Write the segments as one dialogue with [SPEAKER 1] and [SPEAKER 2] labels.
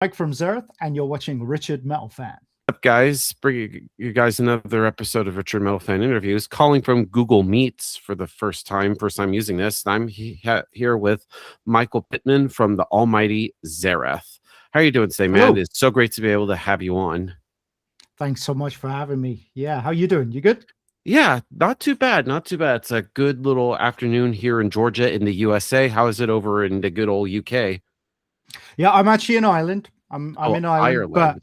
[SPEAKER 1] Mike from Xerath, and you're watching RichardMetalFan.
[SPEAKER 2] Up, guys? Bringing you guys another episode of Richard Metal Fan Interviews. Calling from Google Meets for the first time using this. I'm here with Michael Pitman from the Almighty Xerath. How are you doing today, man?
[SPEAKER 1] Hello.
[SPEAKER 2] It's so great to be able to have you on.
[SPEAKER 1] Thanks so much for having me. Yeah, how you doing? You good?
[SPEAKER 2] Yeah, not too bad. Not too bad. It's a good little afternoon here in Georgia in the USA. How is it over in the good old UK?
[SPEAKER 1] Yeah, I'm actually in Ireland. I'm
[SPEAKER 2] Oh,
[SPEAKER 1] in Ireland, but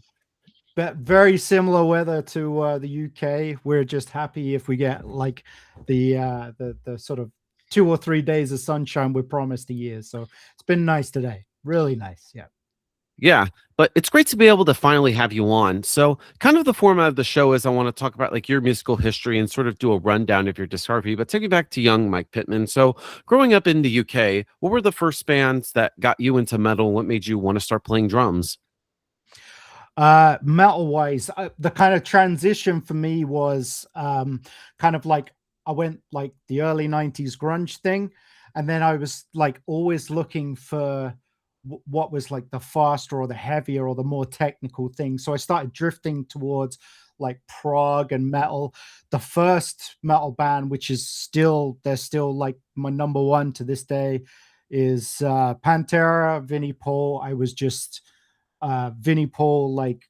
[SPEAKER 2] Ireland.
[SPEAKER 1] very similar weather to the UK. We're just happy if we get like the sort of 2 or 3 days of sunshine we're promised a year. So it's been nice today. Really nice. Yeah.
[SPEAKER 2] Yeah, but it's great to be able to finally have you on. So, kind of the format of the show is I want to talk about like your musical history and sort of do a rundown of your discography, but take me back to young Mike Pittman. So, growing up in the UK, what were the first bands that got you into metal? What made you want to start playing drums?
[SPEAKER 1] Metal wise, the kind of transition for me was kind of like I went like the early 90s grunge thing, and then I was like always looking for what was like the faster or the heavier or the more technical thing. So I started drifting towards like prog and metal. The first metal band, which is still they're still like my number one to this day, is Pantera, Vinnie Paul. I was just Vinnie Paul, like,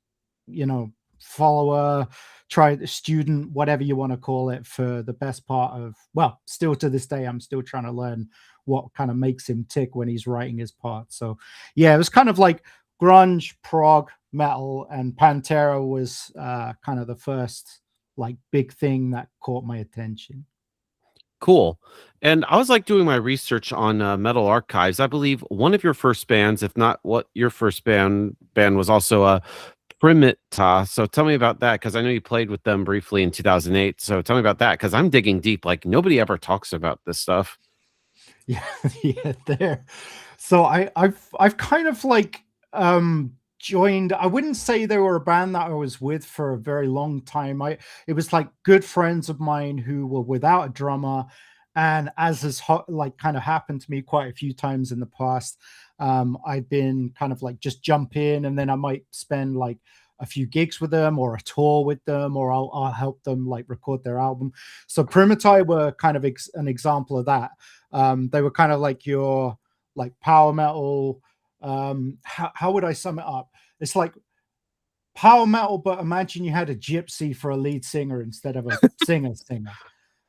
[SPEAKER 1] follower, try student, whatever you want to call it, for the best part of, well, still to this day, I'm still trying to learn what kind of makes him tick when he's writing his parts. So yeah, it was kind of like grunge, prog, metal, and Pantera was kind of the first like big thing that caught my attention.
[SPEAKER 2] Cool. And I was like doing my research on Metal Archives. I believe one of your first bands, if not what your first band was also Primita. So tell me about that because I know you played with them briefly in 2008. So tell me about that because I'm digging deep. Like nobody ever talks about this stuff.
[SPEAKER 1] Yeah, yeah, there. So I've kind of like joined. I wouldn't say they were a band that I was with for a very long time. It was like good friends of mine who were without a drummer, and as has like kind of happened to me quite a few times in the past, I've been kind of like just jump in, and then I might spend like a few gigs with them or a tour with them, or I'll help them like record their album. So Primitai were kind of an example of that. They were kind of like your like power metal. How would I sum it up? It's like power metal, but imagine you had a gypsy for a lead singer instead of a singer. That's the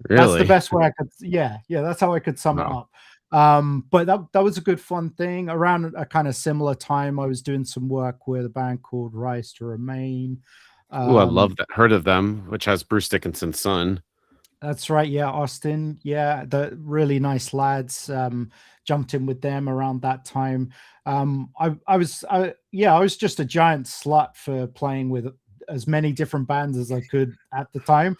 [SPEAKER 2] Really?
[SPEAKER 1] best way I could. Yeah, that's how I could sum it
[SPEAKER 2] Wow.
[SPEAKER 1] up. But that was a good fun thing. Around a kind of similar time, I was doing some work with a band called Rise to Remain.
[SPEAKER 2] Ooh, I love
[SPEAKER 1] Um,
[SPEAKER 2] that. Heard of them, which has Bruce Dickinson's son.
[SPEAKER 1] That's right. Yeah, Austin. Yeah, the really nice lads. Jumped in with them around that time. I was just a giant slut for playing with as many different bands as I could at the time.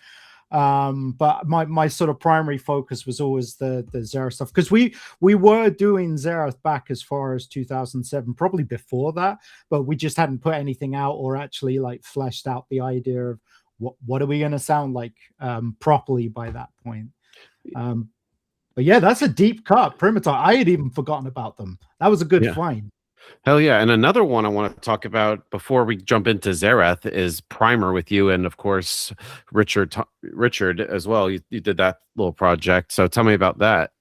[SPEAKER 1] But my sort of primary focus was always the Xerath stuff, because we were doing Xerath back as far as 2007, probably before that, but we just hadn't put anything out or actually like fleshed out the idea of what are we going to sound like properly by that point. Um, but yeah, that's a deep cut. Primitor. I had even forgotten about them. That was a good
[SPEAKER 2] Yeah.
[SPEAKER 1] find.
[SPEAKER 2] Hell yeah. And another one I want to talk about before we jump into Xerath is Primer with you. And of course, Richard as well. You did that little project. So tell me about that.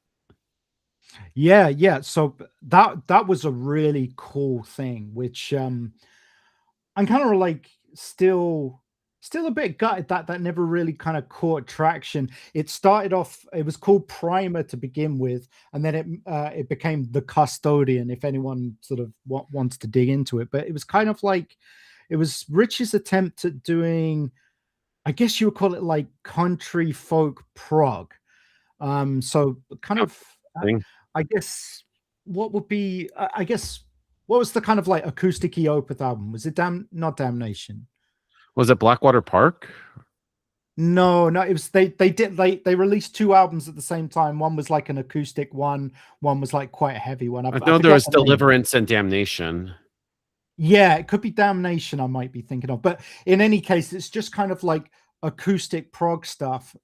[SPEAKER 1] Yeah. So that was a really cool thing, which I'm kind of like still a bit gutted that that never really kind of caught traction. It started off, it was called Primer to begin with, and then it became The Custodian, if anyone sort of wants to dig into it. But it was kind of like it was Rich's attempt at doing, I guess you would call it like country folk prog. So kind of, uh,
[SPEAKER 2] Thing.
[SPEAKER 1] I guess what would be, I guess, what was the kind of like acousticy Opeth album? Was it not Damnation?
[SPEAKER 2] Was it Blackwater Park?
[SPEAKER 1] No, no, it was they released two albums at the same time. One was like an acoustic one was like quite a heavy one.
[SPEAKER 2] I
[SPEAKER 1] I
[SPEAKER 2] know there
[SPEAKER 1] forget
[SPEAKER 2] was
[SPEAKER 1] the name.
[SPEAKER 2] Deliverance and Damnation.
[SPEAKER 1] Yeah, it could be Damnation I might be thinking of. But in any case, it's just kind of like acoustic prog stuff,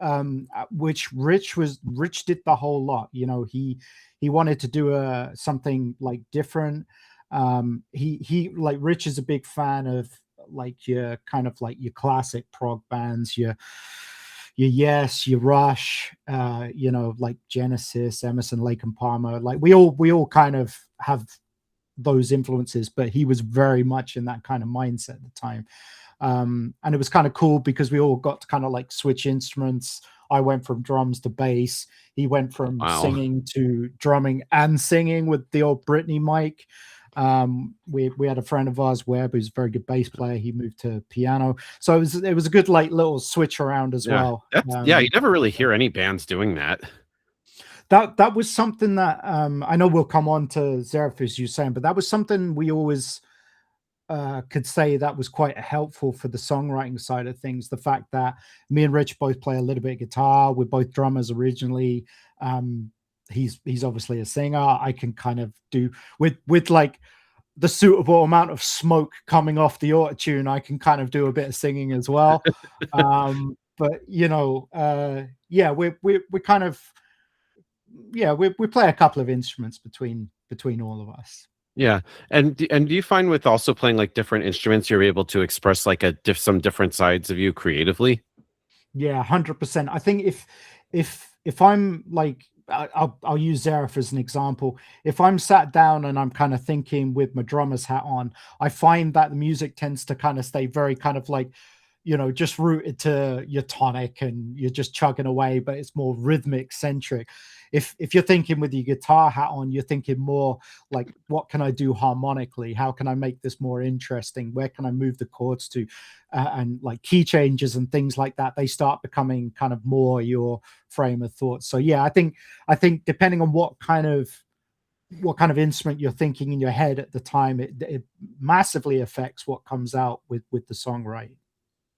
[SPEAKER 1] which Rich did the whole lot. He wanted to do something like different. He like Rich is a big fan of like your kind of like your classic prog bands, your Yes, your Rush, like Genesis, Emerson, Lake and Palmer. Like we all kind of have those influences, but he was very much in that kind of mindset at the time. And it was kind of cool because we all got to kind of like switch instruments. I went from drums to bass. He went from
[SPEAKER 2] Wow.
[SPEAKER 1] singing to drumming and singing with the old Britney mic. We had a friend of ours, Webb, who's a very good bass player. He moved to piano, so it was a good like little switch around as
[SPEAKER 2] Yeah.
[SPEAKER 1] well.
[SPEAKER 2] Yeah, you never really hear any bands doing that.
[SPEAKER 1] That was something that I know we'll come on to Xerath, as you're saying, but that was something we always could say that was quite helpful for the songwriting side of things. The fact that me and Rich both play a little bit of guitar, we're both drummers originally. He's obviously a singer. I can kind of do with like the suitable amount of smoke coming off the auto tune. I can kind of do a bit of singing as well. But yeah, we kind of we play a couple of instruments between all of us.
[SPEAKER 2] Yeah. And do you find with also playing like different instruments, you're able to express like some different sides of you creatively?
[SPEAKER 1] Yeah, 100%. I think if I'm like I'll use Xerath as an example. If I'm sat down and I'm kind of thinking with my drummer's hat on, I find that the music tends to kind of stay very kind of like, just rooted to your tonic and you're just chugging away, but it's more rhythmic centric. If you're thinking with your guitar hat on, you're thinking more like, what can I do harmonically? How can I make this more interesting? Where can I move the chords to? And like key changes and things like that, they start becoming kind of more your frame of thought. So yeah, I think depending on what kind of instrument you're thinking in your head at the time, it massively affects what comes out with the songwriting.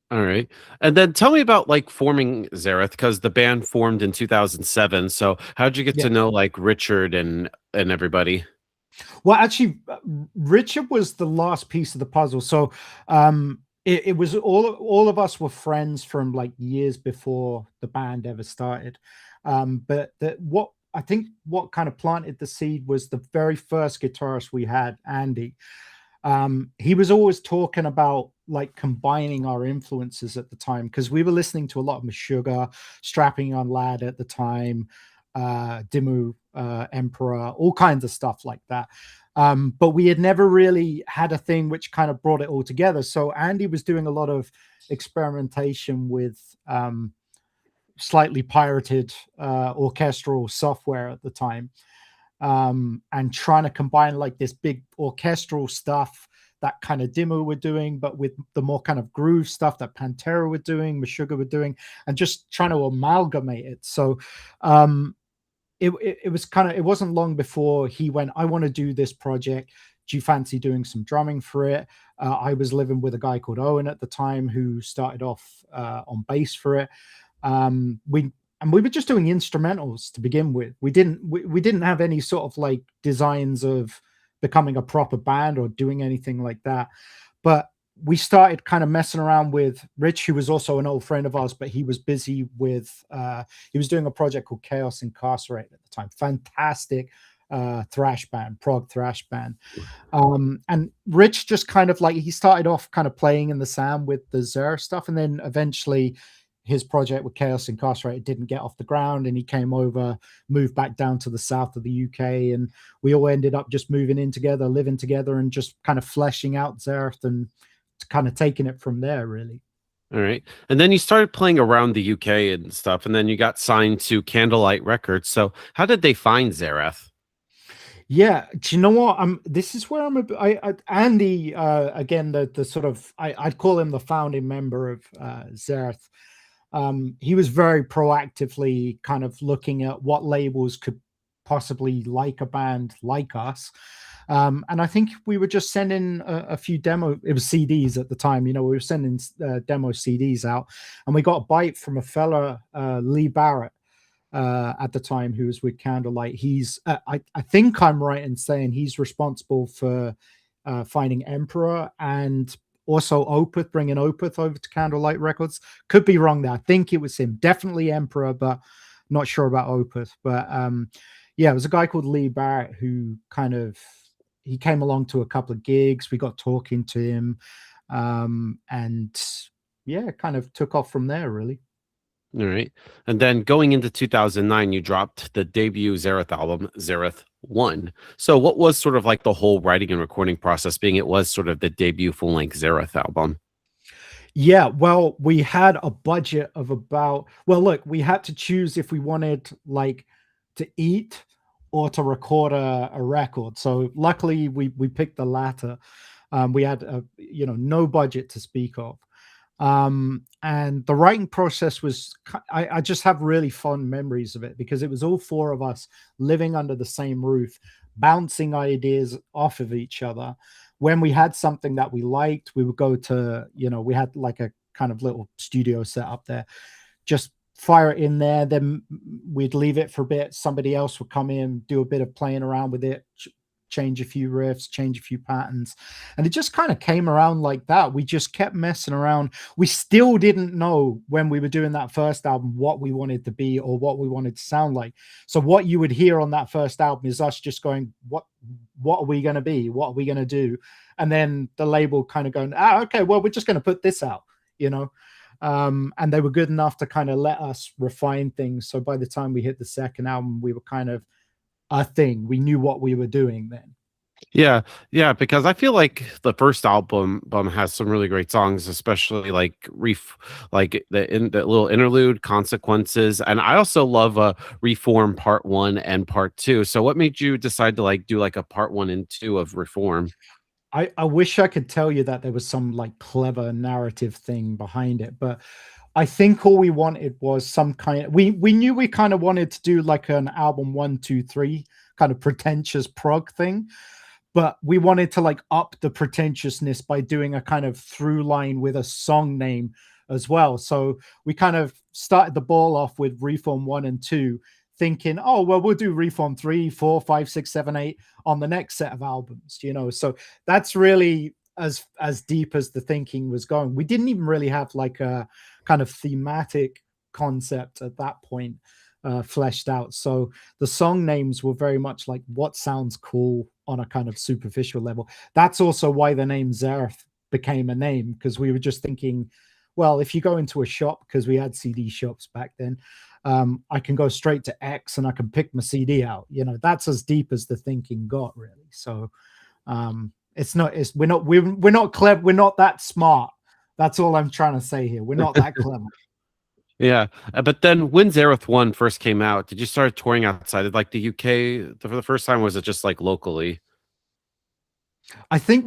[SPEAKER 2] All right. And then tell me about like forming Xerath because the band formed in 2007. So how'd you get
[SPEAKER 1] Yeah.
[SPEAKER 2] to know like Richard and everybody?
[SPEAKER 1] Well, actually, Richard was the last piece of the puzzle. So it was all of us were friends from like years before the band ever started. But what I think what kind of planted the seed was the very first guitarist we had, Andy. He was always talking about like combining our influences at the time because we were listening to a lot of Meshuggah, Strapping on Lad at the time, Dimmu, Emperor, all kinds of stuff like that. But we had never really had a thing which kind of brought it all together. So Andy was doing a lot of experimentation with slightly pirated orchestral software at the time, and trying to combine like this big orchestral stuff that kind of Dimmu were doing, but with the more kind of groove stuff that Pantera were doing, Meshuggah were doing, and just trying to amalgamate it. So it was kind of, it wasn't long before he went, I want to do this project. Do you fancy doing some drumming for it? I was living with a guy called Owen at the time who started off on bass for it. We were just doing instrumentals to begin with. We didn't have any sort of like designs of becoming a proper band or doing anything like that. But we started kind of messing around with Rich, who was also an old friend of ours, but he was busy with he was doing a project called Chaos Incarcerated at the time. Fantastic thrash band, prog thrash band. And Rich just kind of like, he started off kind of playing in the sound with the Xerath stuff, and then eventually his project with Chaos Incarcerated didn't get off the ground, and he came over, moved back down to the south of the UK, and we all ended up just moving in together, living together, and just kind of fleshing out Xerath and kind of taking it from there, really.
[SPEAKER 2] All right. And then you started playing around the UK and stuff, and then you got signed to Candlelight Records. So how did they find Xerath?
[SPEAKER 1] Yeah, do you know what? This is where Andy, again, the sort of, I'd call him the founding member of Xerath. He was very proactively kind of looking at what labels could possibly like a band like us. And I think we were just sending a few demo, it was CDs at the time, we were sending demo CDs out, and we got a bite from a fella, Lee Barrett, at the time, who was with Candlelight. He's I think I'm right in saying he's responsible for finding Emperor and also Opeth, bringing Opeth over to Candlelight Records. Could be wrong there. I think it was him. Definitely Emperor, but not sure about Opeth. But yeah, it was a guy called Lee Barrett who kind of he came along to a couple of gigs. We got talking to him, and yeah, kind of took off from there, really.
[SPEAKER 2] All right. And then going into 2009, you dropped the debut Xerath album, Xerath 1. So what was sort of like the whole writing and recording process, being it was sort of the debut full-length Xerath album?
[SPEAKER 1] Yeah, well, we had a budget of about, well, look, we had to choose if we wanted like to eat or to record a record. So luckily we picked the latter. We had no budget to speak of. And the writing process was I just have really fond memories of it because it was all four of us living under the same roof, bouncing ideas off of each other. When we had something that we liked, we would go to, we had like a kind of little studio set up there, just fire it in there. Then we'd leave it for a bit. Somebody else would come in, do a bit of playing around with it, change a few riffs, change a few patterns. And it just kind of came around like that. We just kept messing around. We still didn't know when we were doing that first album what we wanted to be or what we wanted to sound like. So what you would hear on that first album is us just going, what are we going to be? What are we going to do? And then the label kind of going, okay, well, we're just going to put this out, and they were good enough to kind of let us refine things. So by the time we hit the second album, we were kind of a thing. We knew what we were doing then.
[SPEAKER 2] Yeah, yeah, because I feel like the first album has some really great songs, especially like the little interlude, Consequences, and I also love Reform Part 1 and Part 2. So what made you decide to like do like a Part 1 and 2 of Reform?
[SPEAKER 1] I wish I could tell you that there was some like clever narrative thing behind it, but I think all we wanted was some kind of, we knew we kind of wanted to do like an album 1, 2, 3 kind of pretentious prog thing, but we wanted to like up the pretentiousness by doing a kind of through line with a song name as well. So we kind of started the ball off with Reform 1 and 2, thinking, oh, well, we'll do Reform 3, 4, 5, 6, 7, 8 on the next set of albums, So that's really as deep as the thinking was going. We didn't even really have like a kind of thematic concept at that point fleshed out. So the song names were very much like what sounds cool on a kind of superficial level. That's also why the name Xerath became a name, because we were just thinking, well, if you go into a shop, because we had CD shops back then, I can go straight to X and I can pick my CD out. That's as deep as the thinking got, really. So we're not clever. We're not that smart. That's all I'm trying to say here. We're not that clever.
[SPEAKER 2] Yeah, but then when Xerath 1 first came out, did you start touring outside of like the UK for the first time? Or was it just like locally?
[SPEAKER 1] I think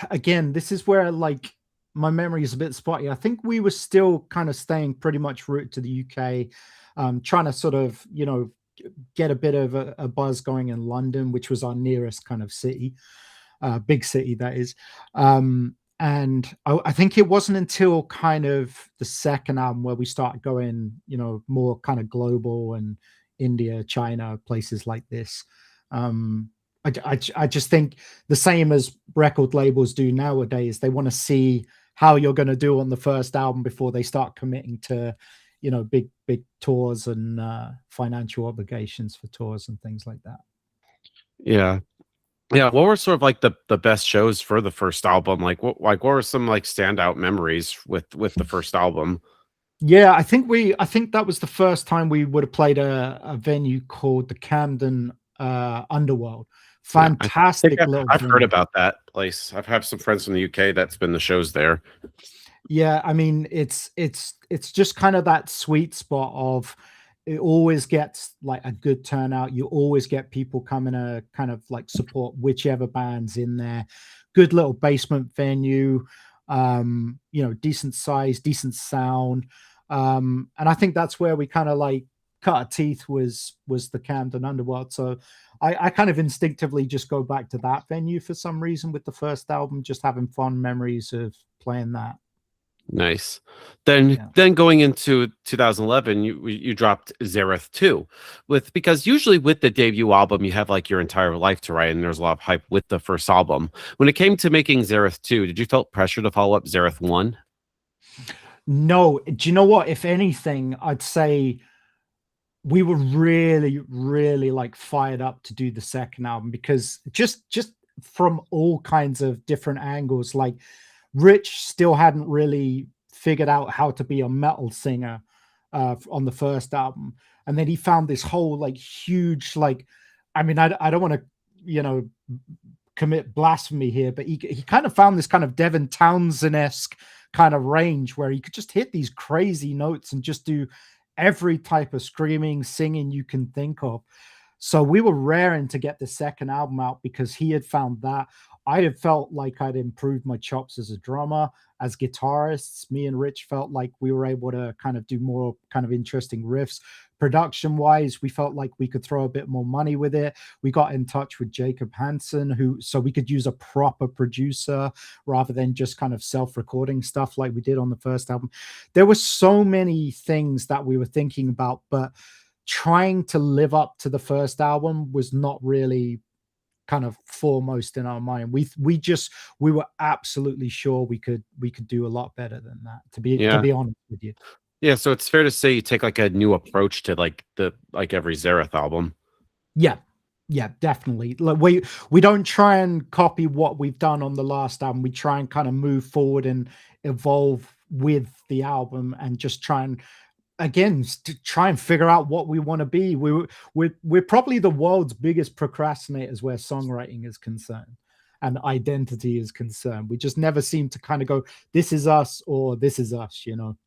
[SPEAKER 1] again, this is where like my memory is a bit spotty. I think we were still kind of staying pretty much rooted to the UK, trying to sort of, get a bit of a buzz going in London, which was our nearest kind of city, big city, that is. And I think it wasn't until kind of the second album where we started going, more kind of global and India, China, places like this. I just think the same as record labels do nowadays, they want to see how you're going to do on the first album before they start committing to, big tours and financial obligations for tours and things like that.
[SPEAKER 2] Yeah. Yeah, what were sort of like the best shows for the first album? What were some like standout memories with the first album?
[SPEAKER 1] Yeah, I think that was the first time we would have played a venue called the Camden Underworld.
[SPEAKER 2] Yeah,
[SPEAKER 1] Fantastic little
[SPEAKER 2] I've heard
[SPEAKER 1] venue.
[SPEAKER 2] about that place. I've had some friends from the UK that's been the shows there.
[SPEAKER 1] Yeah, I mean, it's just kind of that sweet spot of, it always gets like a good turnout. You always get people coming to kind of like support whichever band's in there. Good little basement venue, decent size, decent sound. And I think that's where we kind of like cut our teeth was the Camden Underworld. So I kind of instinctively just go back to that venue for some reason with the first album, just having fond memories of playing that.
[SPEAKER 2] Nice. Then going into 2011, you dropped Xerath 2 because usually with the debut album you have like your entire life to write and there's a lot of hype with the first album. When it came to making Xerath 2, did you felt pressure to follow up Xerath 1?
[SPEAKER 1] No. Do you know what? If anything, I'd say we were really, really like fired up to do the second album because just from all kinds of different angles, like Rich still hadn't really figured out how to be a metal singer on the first album, and then he found this whole like huge like, I mean, I don't want to, you know, commit blasphemy here, but he kind of found this kind of Devin Townsend-esque kind of range where he could just hit these crazy notes and just do every type of screaming, singing you can think of. So we were raring to get the second album out because he had found that. I had felt like I'd improved my chops as a drummer, as guitarists. Me and Rich felt like we were able to kind of do more kind of interesting riffs. Production wise, we felt like we could throw a bit more money with it. We got in touch with Jacob Hansen, so we could use a proper producer rather than just kind of self-recording stuff like we did on the first album. There were so many things that we were thinking about, but trying to live up to the first album was not really kind of foremost in our mind. We were absolutely sure we could do a lot better than that, to
[SPEAKER 2] Yeah.
[SPEAKER 1] be honest with you.
[SPEAKER 2] Yeah, so it's fair to say you take like a new approach to like every Xerath album.
[SPEAKER 1] Yeah. Yeah, definitely. Like we don't try and copy what we've done on the last album. We try and kind of move forward and evolve with the album and just try and again to try and figure out what we want to be. We're probably the world's biggest procrastinators where songwriting is concerned and identity is concerned. We just never seem to kind of go, this is us or this is us, you know.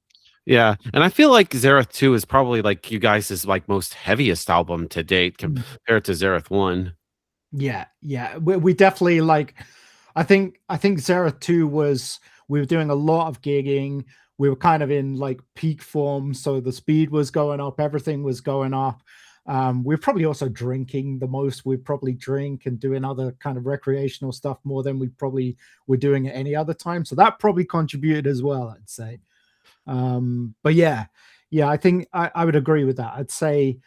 [SPEAKER 2] Yeah, and I feel like Xerath 2 is probably like you guys' like most heaviest album to date compared to Xerath 1.
[SPEAKER 1] Yeah, yeah. We definitely like I think Xerath 2 was we were doing a lot of gigging. We were kind of in like peak form, so the speed was going up, everything was going up. We're probably also drinking the most. We'd probably drink and doing other kind of recreational stuff more than we probably were doing at any other time. So that probably contributed as well, I'd say. But yeah, yeah, I think I would agree with that. I'd say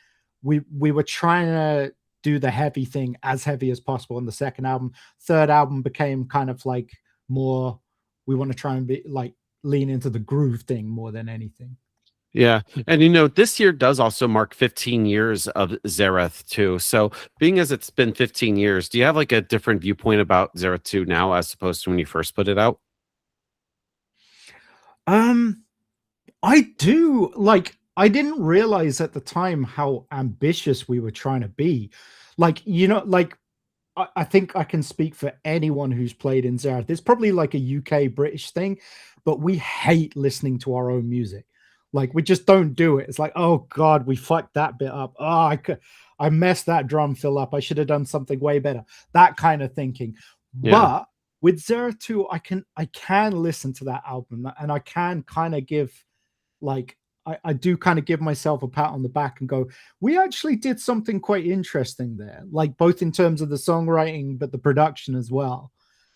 [SPEAKER 1] we were trying to do the heavy thing as heavy as possible in the second album. Third album became kind of like more we want to try and be like lean into the groove thing more than anything.
[SPEAKER 2] Yeah, and you know, this year does also mark 15 years of Xerath 2. So, being as it's been 15 years, do you have like a different viewpoint about Xerath 2 now as opposed to when you first put it out?
[SPEAKER 1] Um, I do like I didn't realize at the time how ambitious we were trying to be. Like, you know, like I think I can speak for anyone who's played in Xerath. It's probably like a UK British thing, but we hate listening to our own music. Like we just don't do it. It's like, oh God, we fucked that bit up. Oh, I messed that drum fill up. I should have done something way better. That kind of thinking.
[SPEAKER 2] Yeah.
[SPEAKER 1] But with Xerath 2, I can listen to that album and I can kind of give like I do kind of give myself a pat on the back and go, we actually did something quite interesting there, like both in terms of the songwriting, but the production as well.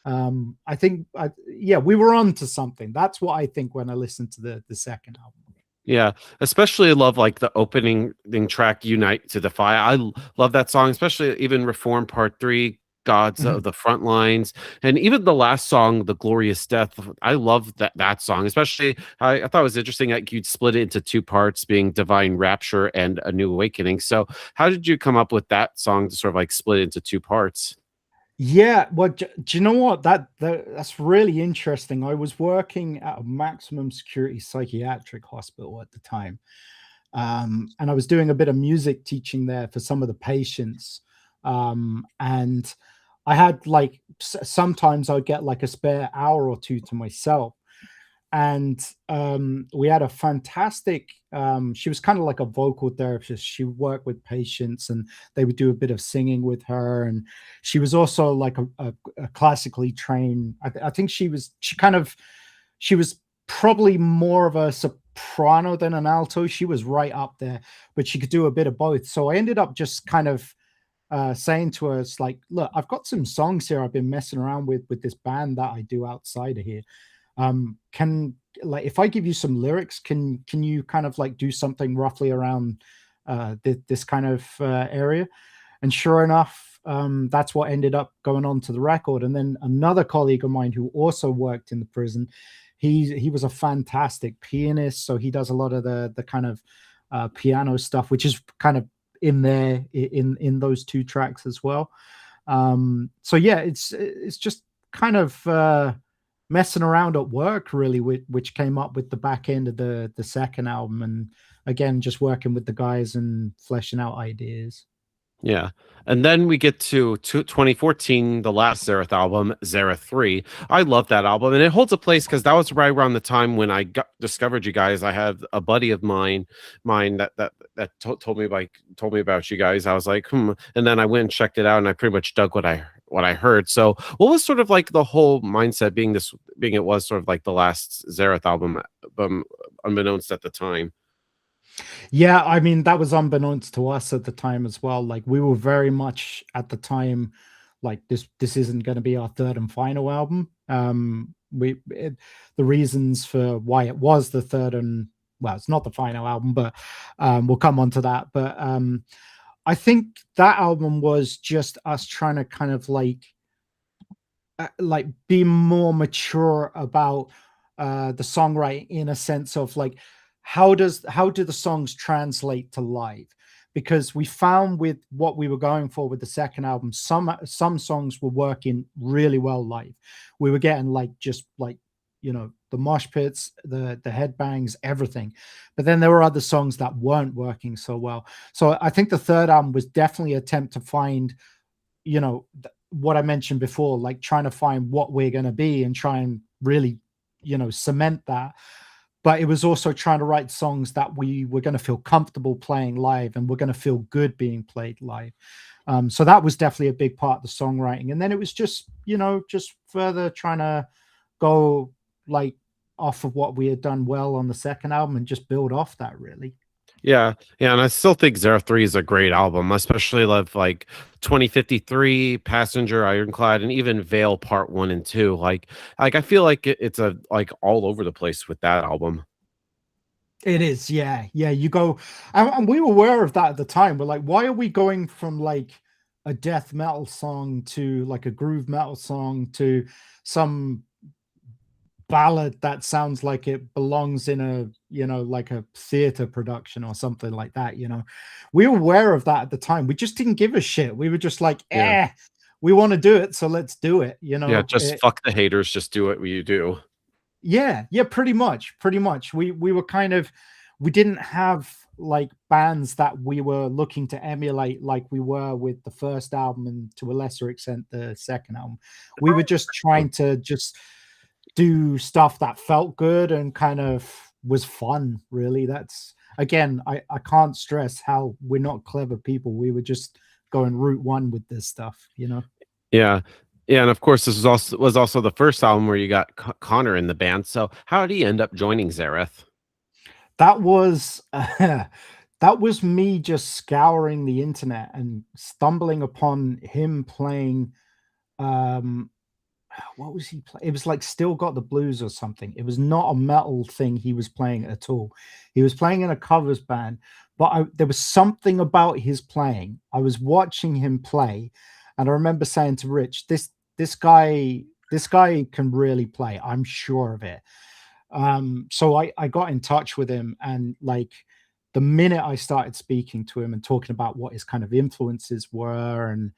[SPEAKER 1] I think, yeah, we were on to something. That's what I think when I listen to the second album.
[SPEAKER 2] Yeah, especially I love like the opening track "Unite to Defy." Love that song, especially even Reform Part 3, "Gods
[SPEAKER 1] Mhm.
[SPEAKER 2] of the Front Lines," and even the last song, "The Glorious Death." I love that song, especially. I thought it was interesting that you'd split it into two parts, being "Divine Rapture" and "A New Awakening." So, how did you come up with that song to sort of like split it into two parts?
[SPEAKER 1] Yeah, well, do you know what? That's really interesting. I was working at a maximum security psychiatric hospital at the time, and I was doing a bit of music teaching there for some of the patients. And I had like sometimes I'd get like a spare hour or two to myself, and we had a fantastic she was kind of like a vocal therapist. She worked with patients and they would do a bit of singing with her, and she was also like a classically trained I think she was probably more of a soprano than an alto. She was right up there, but she could do a bit of both. So I ended up just kind of saying to her, it's like, look, I've got some songs here I've been messing around with this band that I do outside of here. Can like if I give you some lyrics, can you kind of like do something roughly around this kind of area? And sure enough, that's what ended up going on to the record. And then another colleague of mine who also worked in the prison, he was a fantastic pianist, so he does a lot of the kind of piano stuff, which is kind of in there in those two tracks as well. So yeah, it's just kind of messing around at work really, which came up with the back end of the second album, and again just working with the guys and fleshing out ideas.
[SPEAKER 2] Yeah. And then we get to 2014, the last Xerath album, Xerath 3. I love that album. And it holds a place because that was right around the time when I discovered you guys. I had a buddy of mine that told me about you guys. I was like, And then I went and checked it out, and I pretty much dug what I heard. So what was sort of like the whole mindset being it was sort of like the last Xerath album, unbeknownst at the time?
[SPEAKER 1] Yeah, I mean, that was unbeknownst to us at the time as well. Like we were very much at the time like this isn't going to be our third and final album. The reasons for why it was the third and well, it's not the final album, but we'll come on to that. But I think that album was just us trying to kind of like be more mature about the songwriting in a sense of like how do the songs translate to live, because we found with what we were going for with the second album, some songs were working really well live. We were getting like just like the mosh pits, the headbangs, everything, but then there were other songs that weren't working so well. So I think the third album was definitely an attempt to find what I mentioned before, like trying to find what we're going to be and try and really, cement that. But it was also trying to write songs that we were going to feel comfortable playing live and we're going to feel good being played live. So that was definitely a big part of the songwriting. And then it was just, just further trying to go like off of what we had done well on the second album and just build off that really.
[SPEAKER 2] Yeah, yeah, and I still think Xerath 3 is a great album. I especially love like 2053, Passenger, Ironclad, and even Veil Part 1 and 2. Like I feel like it's a like all over the place with that album.
[SPEAKER 1] It is, yeah, yeah. You go, and we were aware of that at the time. We're like, why are we going from like a death metal song to like a groove metal song to some ballad that sounds like it belongs in a like a theater production or something like that? We were aware of that at the time. We just didn't give a shit. We were just like,
[SPEAKER 2] Yeah.
[SPEAKER 1] we want to do it, so let's do it.
[SPEAKER 2] Yeah, just fuck the haters, just do what you do.
[SPEAKER 1] Yeah, pretty much. We were kind of, we didn't have like bands that we were looking to emulate like we were with the first album and to a lesser extent the second album. We were just trying to just do stuff that felt good and kind of was fun, really. That's again, I can't stress how we're not clever people. We were just going route one with this stuff.
[SPEAKER 2] Yeah. Yeah, and of course, this was also the first album where you got Connor in the band. So how did he end up joining Xerath?
[SPEAKER 1] That was that was me just scouring the internet and stumbling upon him playing what was he playing? It was like Still Got the Blues or something. It was not a metal thing he was playing at all. He was playing in a covers band, but there was something about his playing. I was watching him play, and I remember saying to Rich, this guy can really play. I'm sure of it. So I got in touch with him, and like the minute I started speaking to him and talking about what his kind of influences were and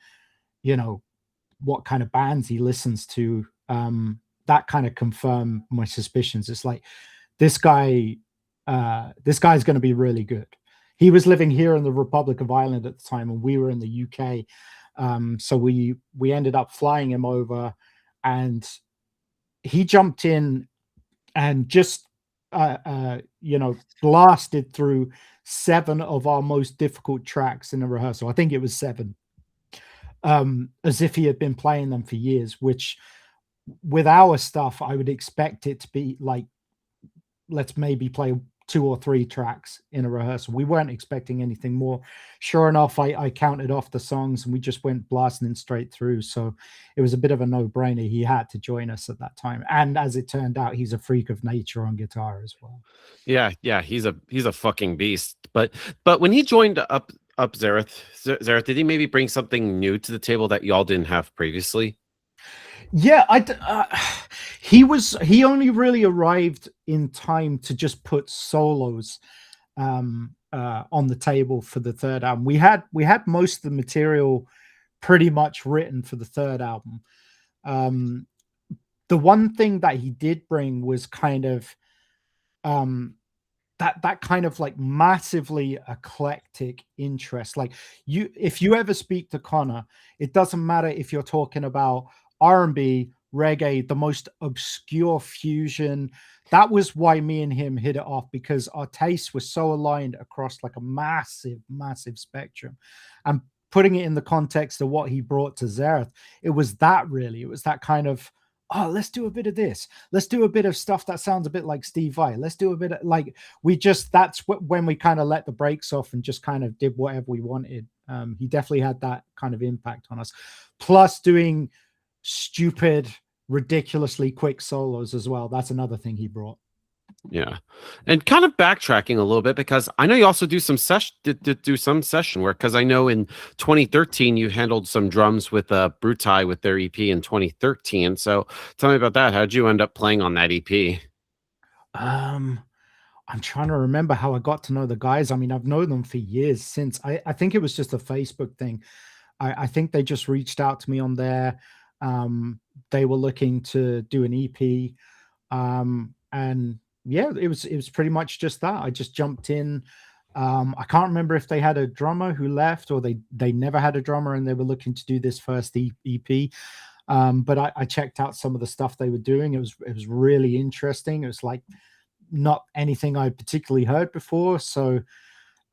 [SPEAKER 1] what kind of bands he listens to, that kind of confirmed my suspicions. It's like this guy's going to be really good. He was living here in the Republic of Ireland at the time, and we were in the UK. So we ended up flying him over, and he jumped in and just blasted through 7 of our most difficult tracks in a rehearsal. I think it was 7. As if he had been playing them for years, which with our stuff, I would expect it to be like, let's maybe play 2 or 3 tracks in a rehearsal. We weren't expecting anything more. Sure enough, I counted off the songs and we just went blasting straight through. So it was a bit of a no-brainer. He had to join us at that time. And as it turned out, he's a freak of nature on guitar as well.
[SPEAKER 2] Yeah, he's a fucking beast. But when he joined up Xerath, did he maybe bring something new to the table that y'all didn't have previously?
[SPEAKER 1] Yeah, he only really arrived in time to just put solos on the table for the third album. We had most of the material pretty much written for the third album. The one thing that he did bring was kind of that kind of like massively eclectic interest. Like, if you ever speak to Connor, it doesn't matter if you're talking about R&B, reggae, the most obscure fusion. That was why me and him hit it off, because our tastes were so aligned across like a massive spectrum. And putting it in the context of what he brought to Xerath, it was that kind of, oh, let's do a bit of this. Let's do a bit of stuff that sounds a bit like Steve Vai. Let's do a bit of like, when we kind of let the brakes off and just kind of did whatever we wanted. He definitely had that kind of impact on us. Plus doing stupid, ridiculously quick solos as well. That's another thing he brought.
[SPEAKER 2] Yeah. And kind of backtracking a little bit, because I know you also do some session work, because I know in 2013 you handled some drums with Brutai with their EP in 2013. So tell me about that. How'd you end up playing on that EP?
[SPEAKER 1] I'm trying to remember how I got to know the guys. I mean, I've known them for years since. I think it was just a Facebook thing. I think they just reached out to me on there. They were looking to do an EP. And yeah, it was pretty much just that. I just jumped in. I can't remember if they had a drummer who left, or they never had a drummer and they were looking to do this first EP. But I checked out some of the stuff they were doing. It was really interesting. It was like not anything I particularly heard before. So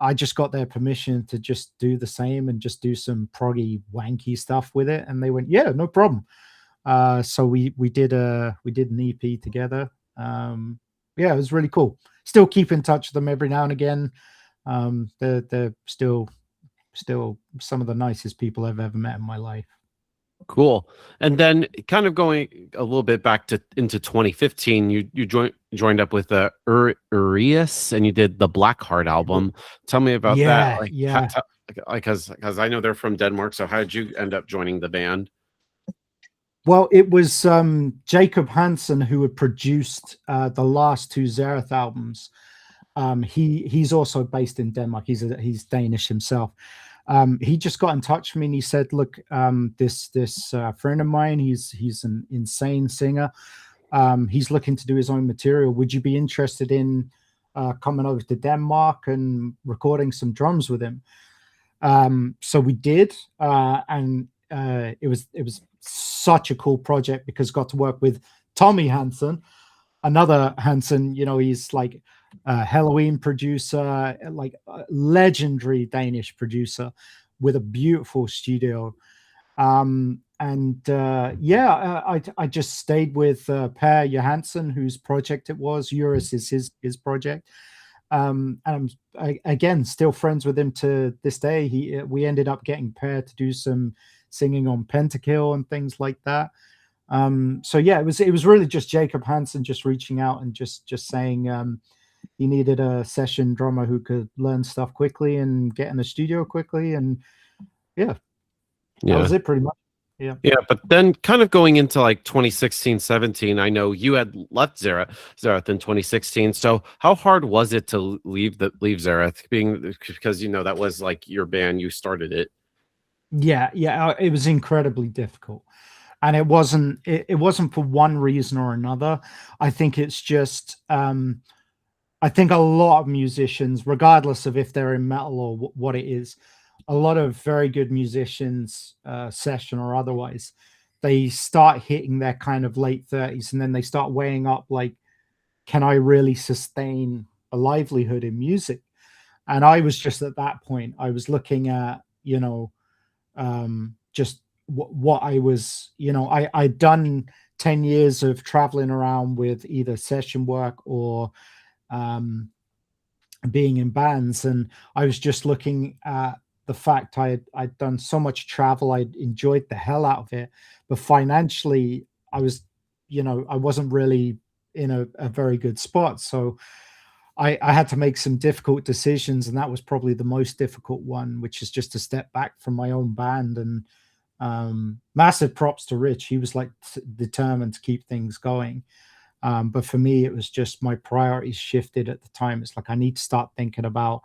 [SPEAKER 1] I just got their permission to just do the same and just do some proggy wanky stuff with it. And they went, yeah, no problem. So we did an EP together. Yeah, it was really cool. Still keep in touch with them every now and again. They're still some of the nicest people I've ever met in my life.
[SPEAKER 2] Cool. And then kind of going a little bit back into 2015, you joined up with Urias, and you did the Blackheart album. Tell me about that. Like,
[SPEAKER 1] Yeah.
[SPEAKER 2] Because I know they're from Denmark. So how did you end up joining the band?
[SPEAKER 1] Well, it was Jacob Hansen who had produced the last two Xerath albums. He's also based in Denmark. He's Danish himself. He just got in touch with me and he said, look, this friend of mine, he's an insane singer. He's looking to do his own material. Would you be interested in coming over to Denmark and recording some drums with him? So we did, and it was such a cool project because got to work with Tommy Hansen, another Hansen. You know, he's like a Halloween producer, like a legendary Danish producer with a beautiful studio. I just stayed with Per Johansson, whose project it was. Eurus is his project. And I'm again still friends with him to this day. We ended up getting Per to do some singing on Pentakill and things like that. So yeah, it was really just Jacob Hansen just reaching out and just saying he needed a session drummer who could learn stuff quickly and get in the studio quickly, and that was it pretty much.
[SPEAKER 2] Yeah, but then kind of going into like 2016, 17, I know you had left Xerath in 2016. So how hard was it to leave Xerath, because that was like your band, you started it?
[SPEAKER 1] Yeah, it was incredibly difficult. And it wasn't for one reason or another. I think it's just I think a lot of musicians, regardless of if they're in metal or what it is, a lot of very good musicians, session or otherwise, they start hitting their kind of late 30s and then they start weighing up like, can I really sustain a livelihood in music? And I was just at that point. I was looking at, just what I was, I'd done 10 years of traveling around with either session work or being in bands. And I was just looking at the fact I'd done so much travel. I'd enjoyed the hell out of it. But financially, I was, I wasn't really in a very good spot. So I had to make some difficult decisions. And that was probably the most difficult one, which is just to step back from my own band. And massive props to Rich. He was like determined to keep things going. But for me, it was just my priorities shifted at the time. It's like I need to start thinking about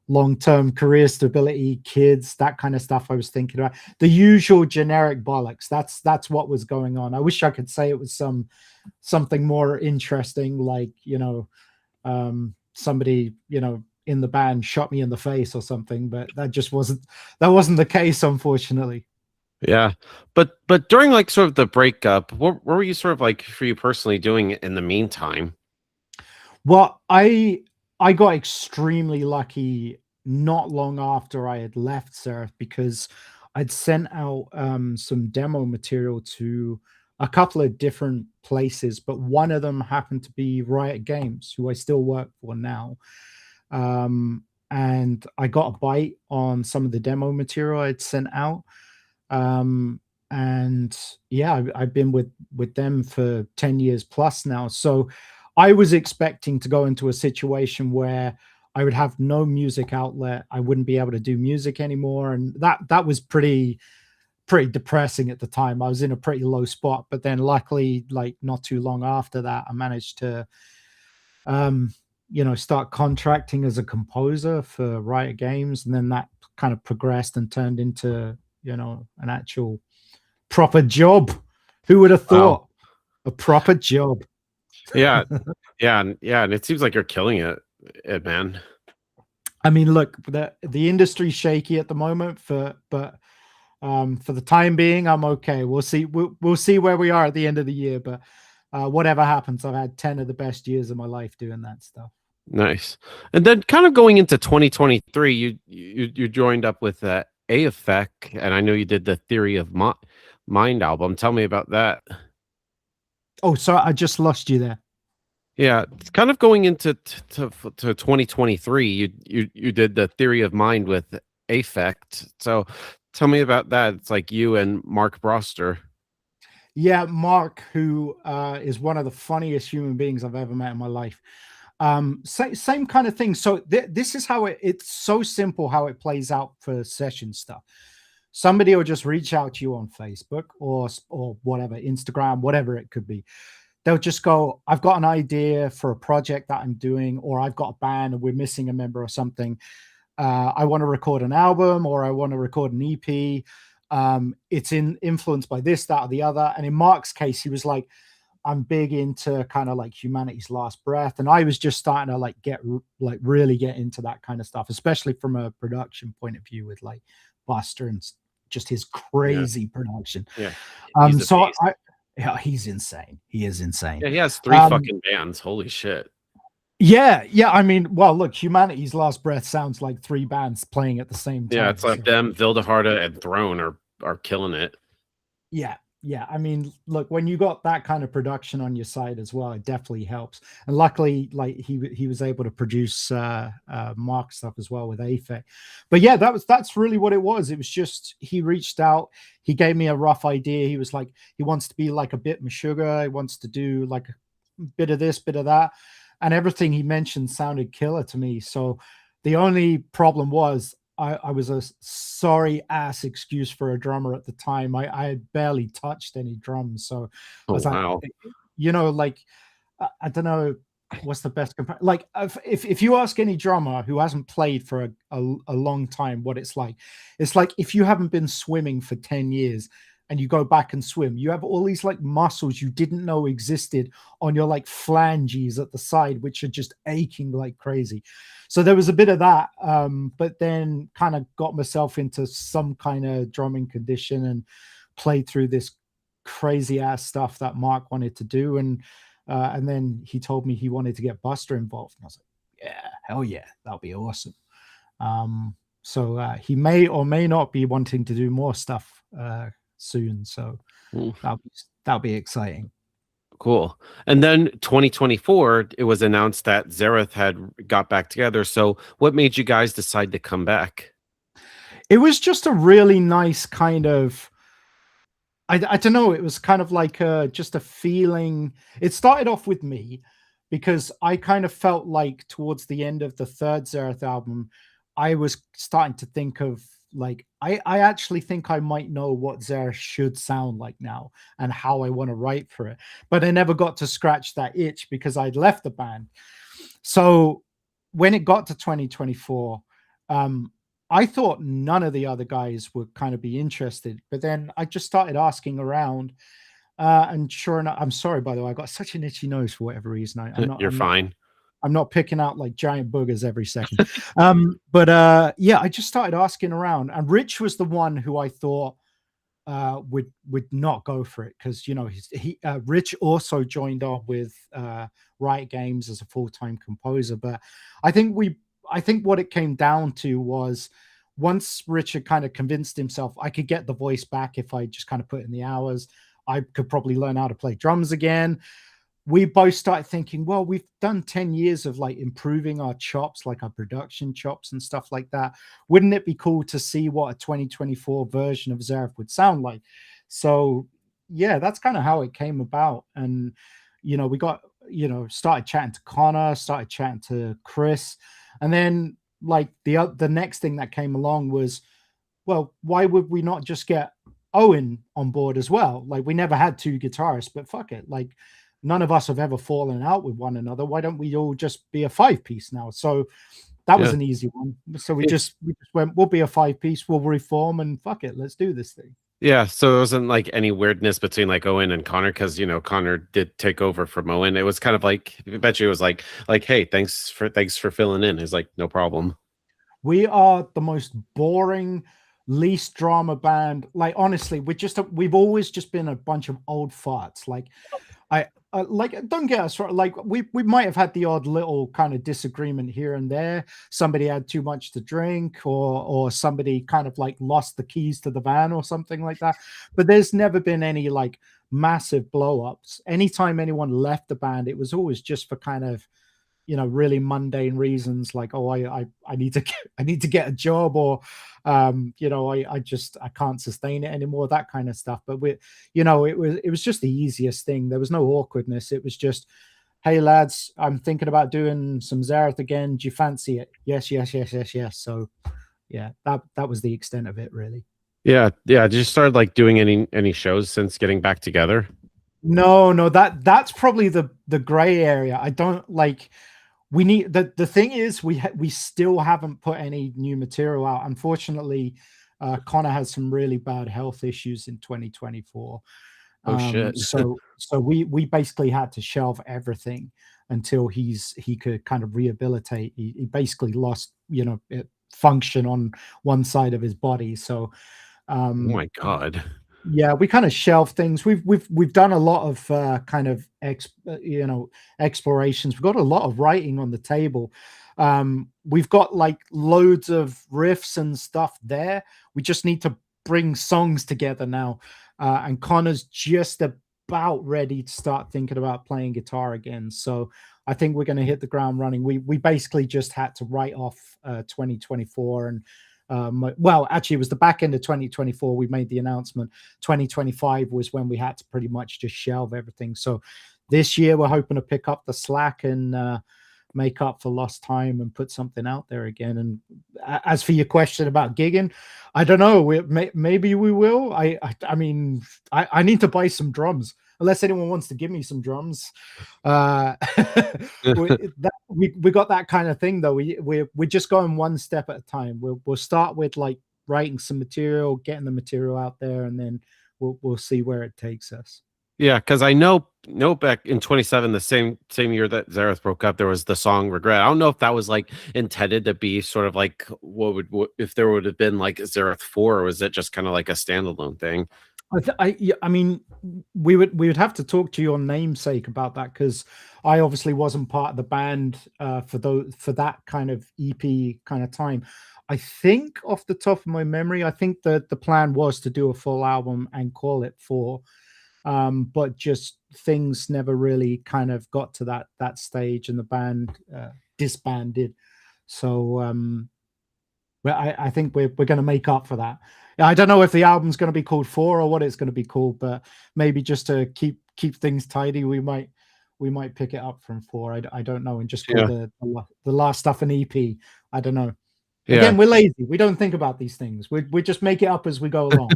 [SPEAKER 1] long-term career stability, kids, that kind of stuff I was thinking about. The usual generic bollocks. That's what was going on. I wish I could say it was something more interesting, like, somebody, in the band shot me in the face or something, but that wasn't the case, unfortunately.
[SPEAKER 2] Yeah. But during like sort of the breakup, what were you sort of like for you personally doing in the meantime?
[SPEAKER 1] Well, I got extremely lucky not long after I had left Xerath, because I'd sent out some demo material to a couple of different places, but one of them happened to be Riot Games, who I still work for now. And I got a bite on some of the demo material I'd sent out. Um, and yeah, I've been with them for 10 years plus now. So I was expecting to go into a situation where I would have no music outlet. I wouldn't be able to do music anymore. And that was pretty depressing at the time. I was in a pretty low spot, but then luckily, like not too long after that, I managed to start contracting as a composer for Riot Games, and then that kind of progressed and turned into, an actual proper job. Who would have
[SPEAKER 2] Wow.
[SPEAKER 1] thought? A proper job.
[SPEAKER 2] Yeah. Yeah, and it seems like you're killing it, man.
[SPEAKER 1] I mean, look, the industry's shaky at the moment, but for the time being, I'm okay. We'll see. We'll see where we are at the end of the year. But whatever happens, I've had 10 of the best years of my life doing that stuff.
[SPEAKER 2] Nice. And then kind of going into 2023, you joined up with AFEC, and I know you did the Theory of Mind album. Tell me about that.
[SPEAKER 1] Oh, sorry, I just lost you there.
[SPEAKER 2] Yeah, it's kind of going into to 2023. You did the Theory of Mind with Affect. So tell me about that. It's like you and Mark Broster.
[SPEAKER 1] Yeah, Mark, who is one of the funniest human beings I've ever met in my life. Same kind of thing. So this is how it's so simple how it plays out for session stuff. Somebody will just reach out to you on Facebook or whatever, Instagram, whatever it could be. They'll just go, I've got an idea for a project that I'm doing, or I've got a band and we're missing a member or something. I want to record an album, or I want to record an EP. It's influenced by this, that, or the other. And in Mark's case, he was like, I'm big into kind of like Humanity's Last Breath, and I was just starting to like really get into that kind of stuff, especially from a production point of view with like Buster and just his crazy production.
[SPEAKER 2] Yeah.
[SPEAKER 1] Yeah, he's insane. He is insane.
[SPEAKER 2] Yeah, he has 3 fucking bands. Holy shit.
[SPEAKER 1] Yeah. I mean, well, look, Humanity's Last Breath sounds like 3 bands playing at the same time.
[SPEAKER 2] Yeah, it's like them, Vildeharda, and Throne are killing it.
[SPEAKER 1] Yeah. I mean, look, when you got that kind of production on your side as well, it definitely helps. And luckily, like he was able to produce Mark stuff as well with Affect. But yeah, that's really what it was. It was just he reached out, he gave me a rough idea. He was like, he wants to be like a bit Meshuggah, he wants to do like a bit of this, bit of that, and everything he mentioned sounded killer to me. So the only problem was I was a sorry ass excuse for a drummer at the time. I had barely touched any drums, so I was
[SPEAKER 2] wow.
[SPEAKER 1] like, I don't know what's the best like if you ask any drummer who hasn't played for a long time what it's like if you haven't been swimming for 10 years and you go back and swim, you have all these like muscles you didn't know existed on your like phalanges at the side, which are just aching like crazy. So there was a bit of that, but then kind of got myself into some kind of drumming condition and played through this crazy ass stuff that Mark wanted to do. And then he told me he wanted to get Buster involved. And I was like, yeah, hell yeah, that'll be awesome. So he may or may not be wanting to do more stuff soon. So that'll be exciting.
[SPEAKER 2] Cool. And then 2024, it was announced that Xerath had got back together. So what made you guys decide to come back?
[SPEAKER 1] It was just a really nice kind of, I don't know, it was kind of like just a feeling. It started off with me because I kind of felt like towards the end of the third Xerath album, I was starting to think of like, I actually think I might know what Xerath should sound like now and how I want to write for it. But I never got to scratch that itch because I'd left the band. So when it got to 2024, Um, I thought none of the other guys would kind of be interested, but then I just started asking around, and sure enough, I'm sorry by the way, I got such an itchy nose for whatever reason.
[SPEAKER 2] You're fine.
[SPEAKER 1] I'm not picking out like giant boogers every second. But yeah, I just started asking around, and Rich was the one who I thought would not go for it because you know Rich also joined on with Riot Games as a full-time composer, but I think what it came down to was once Richard kind of convinced himself I could get the voice back if I just kind of put in the hours. I could probably learn how to play drums again. We both started thinking, well, we've done 10 years of like improving our chops, like our production chops and stuff like that. Wouldn't it be cool to see what a 2024 version of Xerath would sound like? So yeah, that's kind of how it came about. And you know, we got, you know, started chatting to Connor, started chatting to Chris, and then like the next thing that came along was, well, why would we not just get Owen on board as well? Like we never had two guitarists, but fuck it. Like none of us have ever fallen out with one another. Why don't we all just be a 5-piece now? So that was
[SPEAKER 2] Yeah.
[SPEAKER 1] an easy one. So we just went, we'll be a 5-piece, we'll reform and fuck it, let's do this thing.
[SPEAKER 2] Yeah, so there wasn't like any weirdness between like Owen and Connor because you know Connor did take over from Owen. It was kind of like I bet you it was like hey, thanks for filling in. It's like no problem.
[SPEAKER 1] We are the most boring, least drama band. Like honestly, we've always just been a bunch of old farts. Like I like don't get us wrong. Like we might have had the odd little kind of disagreement here and there. Somebody had too much to drink, or somebody kind of like lost the keys to the van or something like that. But there's never been any like massive blow ups. Anytime anyone left the band, it was always just for kind of you know really mundane reasons like oh I need to I need to get a job or you know I can't sustain it anymore, that kind of stuff. But we you know it was just the easiest thing. There was no awkwardness. It was just, hey lads, I'm thinking about doing some Xerath again, do you fancy it? Yes, yes, yes, yes, yes. So yeah, that was the extent of it really.
[SPEAKER 2] Yeah, yeah. Did you start like doing any shows since getting back together?
[SPEAKER 1] No, that's probably the gray area. I don't like we need the thing is we still haven't put any new material out. Unfortunately, Connor has some really bad health issues in 2024.
[SPEAKER 2] Oh shit.
[SPEAKER 1] So we basically had to shelve everything until he could kind of rehabilitate. He basically lost, you know, function on one side of his body. So
[SPEAKER 2] Oh my god.
[SPEAKER 1] yeah, we kind of shelve things. We've done a lot of kind of you know explorations. We've got a lot of writing on the table. We've got like loads of riffs and stuff there. We just need to bring songs together now. And Connor's just about ready to start thinking about playing guitar again. So I think we're going to hit the ground running. We basically just had to write off 2024 and well, actually, it was the back end of 2024 we made the announcement. 2025 was when we had to pretty much just shelve everything. So this year we're hoping to pick up the slack and make up for lost time and put something out there again. And as for your question about gigging, I don't know. Maybe we will. I mean, I need to buy some drums. Unless anyone wants to give me some drums, we got that kind of thing though. We're just going one step at a time. We'll start with like writing some material, getting the material out there, and then we'll see where it takes us.
[SPEAKER 2] Yeah, because I know back in 27, the same year that Xerath broke up, there was the song "Regret." I don't know if that was like intended to be sort of like if there would have been like Xerath 4, or was it just kind of like a standalone thing?
[SPEAKER 1] I mean, we would have to talk to your namesake about that because I obviously wasn't part of the band for that kind of EP kind of time. I think off the top of my memory, I think that the plan was to do a full album and call it 4, but just things never really kind of got to that stage, and the band disbanded. So well, I think we're going to make up for that. I don't know if the album's going to be called 4 or what it's going to be called, but maybe just to keep things tidy, we might pick it up from 4. I don't know, and just call the last stuff an EP. I don't know.
[SPEAKER 2] Yeah.
[SPEAKER 1] Again, we're lazy. We don't think about these things. We just make it up as we go along.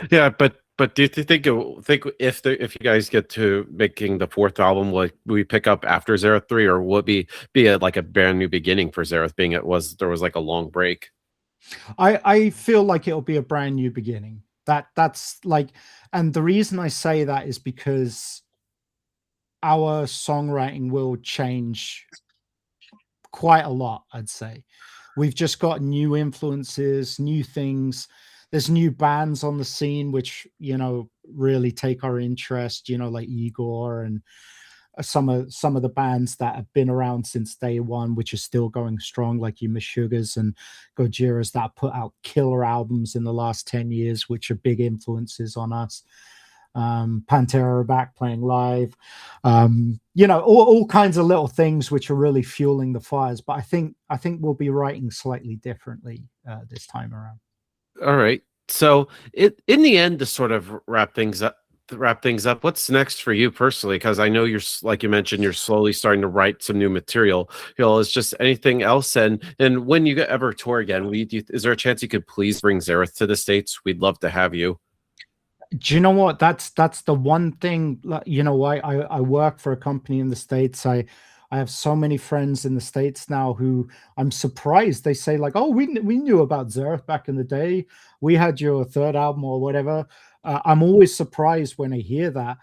[SPEAKER 2] Yeah, but But do you think if you guys get to making the fourth album, will we pick up after Xerath 3, or will it be like a brand new beginning for Xerath, being there was like a long break?
[SPEAKER 1] I feel like it'll be a brand new beginning. That's like, and the reason I say that is because our songwriting will change quite a lot, I'd say. We've just got new influences, new things. There's new bands on the scene which, really take our interest, like Igor and some of the bands that have been around since day one, which are still going strong, like you Meshuggahs and Gojiras, that have put out killer albums in the last 10 years, which are big influences on us. Pantera are back playing live. All kinds of little things which are really fueling the fires. But I think we'll be writing slightly differently this time around.
[SPEAKER 2] All right. So in the end, to sort of wrap things up, what's next for you personally? Because I know like you mentioned, you're slowly starting to write some new material. Is just anything else? And when you ever tour again, is there a chance you could please bring Xerath to the States? We'd love to have you.
[SPEAKER 1] Do you know what? That's the one thing. I work for a company in the States. I have so many friends in the States now who I'm surprised. They say like, "Oh, we knew about Xerath back in the day. We had your third album or whatever." I'm always surprised when I hear that,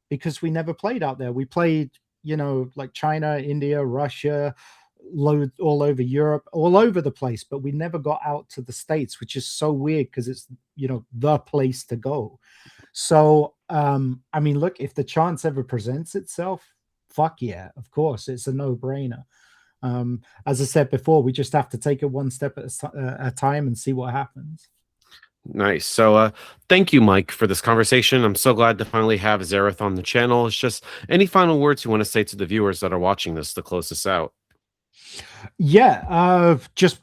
[SPEAKER 1] because we never played out there. We played, like China, India, Russia, all over Europe, all over the place, but we never got out to the States, which is so weird because it's, the place to go. So, I mean, look, if the chance ever presents itself, fuck yeah, of course, it's a no-brainer. As I said before, we just have to take it one step at a time and see what happens.
[SPEAKER 2] Nice. So thank you, Mike, for this conversation. I'm so glad to finally have Xerath on the channel. It's just any final words you want to say to the viewers that are watching this to close this out?
[SPEAKER 1] Yeah, just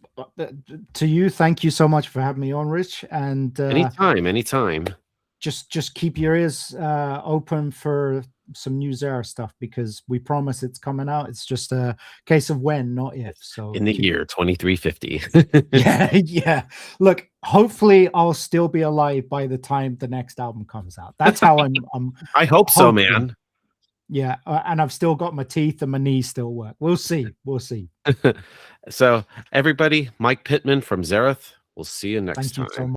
[SPEAKER 1] to you, thank you so much for having me on, Rich. And
[SPEAKER 2] Anytime.
[SPEAKER 1] just keep your ears open for some new Xerath stuff, because we promise it's coming out. It's just a case of when, not if. So
[SPEAKER 2] In the year 2350.
[SPEAKER 1] yeah, yeah. Look, hopefully I'll still be alive by the time the next album comes out. That's how I'm
[SPEAKER 2] I hope so,
[SPEAKER 1] hoping.
[SPEAKER 2] man.
[SPEAKER 1] Yeah, and I've still got my teeth and my knees still work. We'll see. We'll see.
[SPEAKER 2] So everybody, Mike Pitman from Xerath. We'll see you next
[SPEAKER 1] Thank you so
[SPEAKER 2] time.
[SPEAKER 1] much.